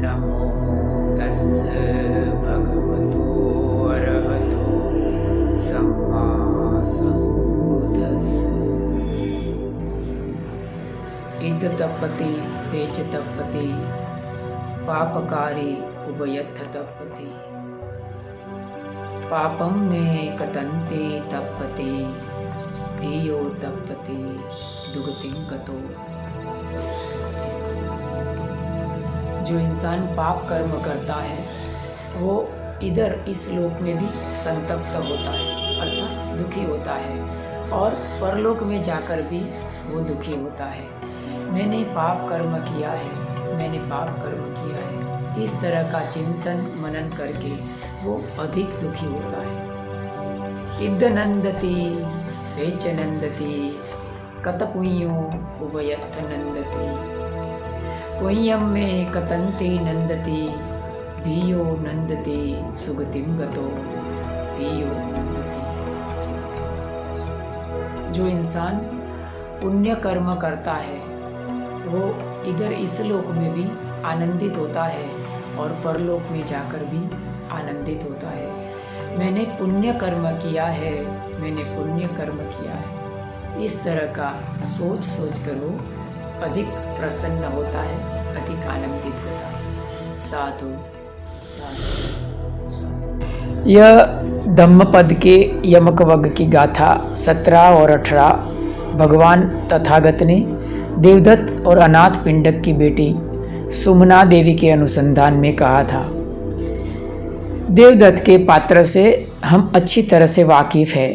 नमो तस्स भगवतो अरहतो सम्मा सम्बुद्धस्स। इद तपति वेच तपति पापकारी उभयथ तपति। पापम में कतन्ते तपति धियो तपति दुगतिं गतो। जो इंसान पाप कर्म करता है वो इधर इस लोक में भी संतप्त होता है अर्थात दुखी होता है, और परलोक में जाकर भी वो दुखी होता है। मैंने पाप कर्म किया है, मैंने पाप कर्म किया है, इस तरह का चिंतन मनन करके वो अधिक दुखी होता है। इद नंदति वेच नंदति कतपुण्यो उभयथ नंदति। पुण्यम में कतन्ते नंदति धियो नंदति सुगतिं गतो धियो नंदति। जो इंसान पुण्य कर्म करता है वो इधर इस लोक में भी आनंदित होता है और परलोक में जाकर भी आनंदित होता है। मैंने पुण्य कर्म किया है, मैंने पुण्य कर्म किया है, इस तरह का सोच सोच कर वो अधिक प्रसन्न होता है, अधिक आनंदित होता है। साधु साधु। यह धम्मपद के यमक वग की गाथा 17 और 18 भगवान तथागत ने देवदत्त और अनाथ पिंडक की बेटी सुमना देवी के अनुसंधान में कहा था। देवदत्त के पात्र से हम अच्छी तरह से वाकिफ है।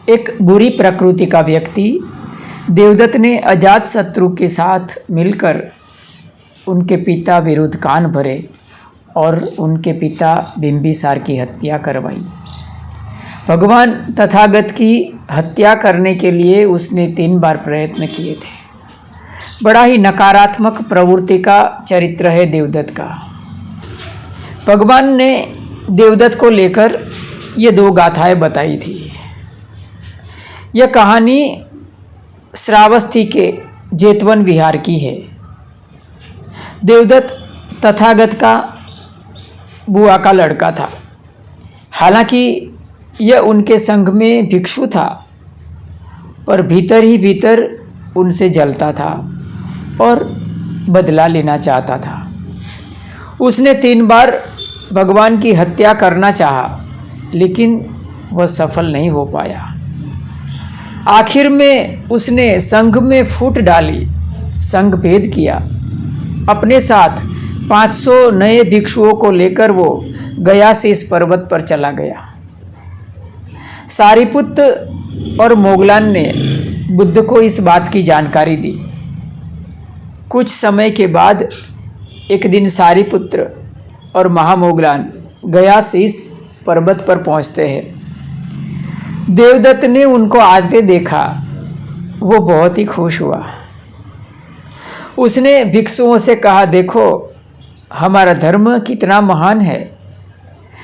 एक बुरी प्रकृति का व्यक्ति देवदत्त ने अजात शत्रु के साथ मिलकर उनके पिता विरुद्ध कान भरे और उनके पिता बिंबिसार की हत्या करवाई। भगवान तथागत की हत्या करने के लिए उसने 3 बार प्रयत्न किए थे। बड़ा ही नकारात्मक प्रवृत्ति का चरित्र है देवदत्त का। भगवान ने देवदत्त को लेकर ये 2 गाथाएं बताई थी। यह कहानी श्रावस्ती के जेतवन विहार की है। देवदत्त तथागत का बुआ का लड़का था। हालांकि यह उनके संग में भिक्षु था, पर भीतर ही भीतर उनसे जलता था और बदला लेना चाहता था। उसने 3 बार भगवान की हत्या करना चाहा, लेकिन वह सफल नहीं हो पाया। आखिर में उसने संघ में फूट डाली, संघ भेद किया। अपने साथ 500 नए भिक्षुओं को लेकर वो गया से इस पर्वत पर चला गया। सारिपुत्र और मोगलान ने बुद्ध को इस बात की जानकारी दी। कुछ समय के बाद एक दिन सारिपुत्र और महामोगलान गया से इस पर्वत पर पहुंचते हैं। देवदत्त ने उनको आते देखा, वो बहुत ही खुश हुआ। उसने भिक्षुओं से कहा, देखो हमारा धर्म कितना महान है।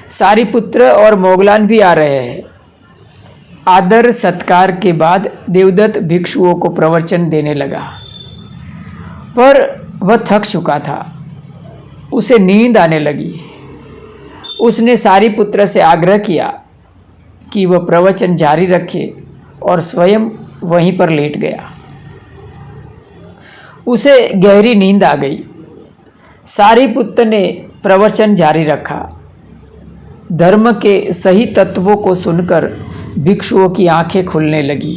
सारिपुत्र और मोगलान भी आ रहे हैं। आदर सत्कार के बाद देवदत्त भिक्षुओं को प्रवचन देने लगा, पर वह थक चुका था। उसे नींद आने लगी। उसने सारिपुत्र से आग्रह किया कि वह प्रवचन जारी रखे और स्वयं वहीं पर लेट गया। उसे गहरी नींद आ गई। सारिपुत्र ने प्रवचन जारी रखा। धर्म के सही तत्वों को सुनकर भिक्षुओं की आंखें खुलने लगी,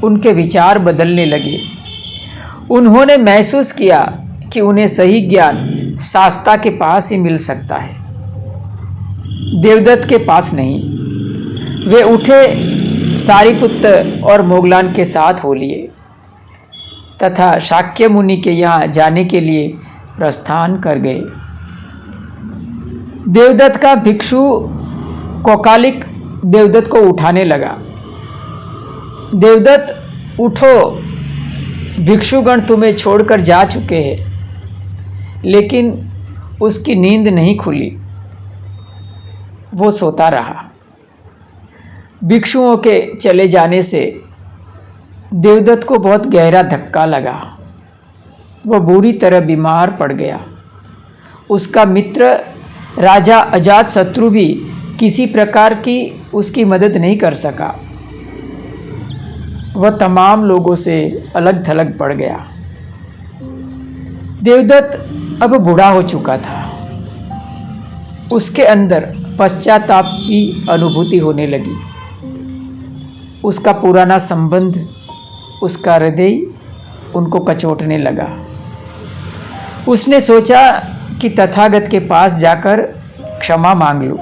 उनके विचार बदलने लगे। उन्होंने महसूस किया कि उन्हें सही ज्ञान शास्ता के पास ही मिल सकता है, देवदत्त के पास नहीं। वे उठे, सारिपुत्र और मोगलान के साथ हो लिए तथा शाक्य मुनि के यहाँ जाने के लिए प्रस्थान कर गए। देवदत्त का भिक्षु कोकालिक देवदत्त को उठाने लगा। देवदत्त उठो, भिक्षुगण तुम्हें छोड़कर जा चुके हैं। लेकिन उसकी नींद नहीं खुली, वो सोता रहा। भिक्षुओं के चले जाने से देवदत्त को बहुत गहरा धक्का लगा। वह बुरी तरह बीमार पड़ गया। उसका मित्र राजा अजातशत्रु भी किसी प्रकार की उसकी मदद नहीं कर सका। वह तमाम लोगों से अलग थलग पड़ गया। देवदत्त अब बूढ़ा हो चुका था। उसके अंदर पश्चाताप की अनुभूति होने लगी। उसका पुराना संबंध, उसका हृदय उनको कचोटने लगा। उसने सोचा कि तथागत के पास जाकर क्षमा मांग लूं।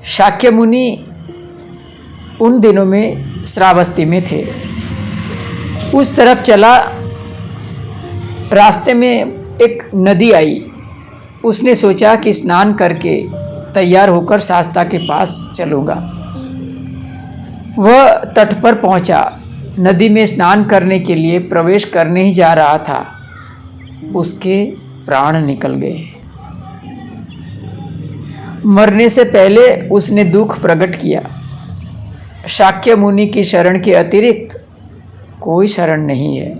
शाक्य मुनि उन दिनों में श्रावस्ती में थे। उस तरफ चला, रास्ते में एक नदी आई। उसने सोचा कि स्नान करके तैयार होकर शास्ता के पास चलूँगा। वह तट पर पहुँचा। नदी में स्नान करने के लिए प्रवेश करने ही जा रहा था, उसके प्राण निकल गए। मरने से पहले उसने दुख प्रकट किया। शाक्य मुनि की शरण के अतिरिक्त कोई शरण नहीं है।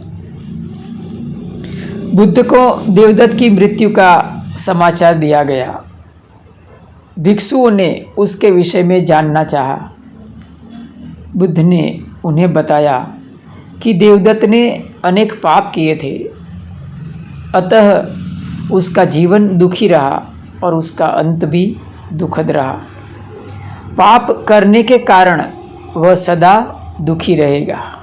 बुद्ध को देवदत्त की मृत्यु का समाचार दिया गया। भिक्षुओं ने उसके विषय में जानना चाहा। बुद्ध ने उन्हें बताया कि देवदत्त ने अनेक पाप किए थे, अतः उसका जीवन दुखी रहा और उसका अंत भी दुखद रहा। पाप करने के कारण वह सदा दुखी रहेगा।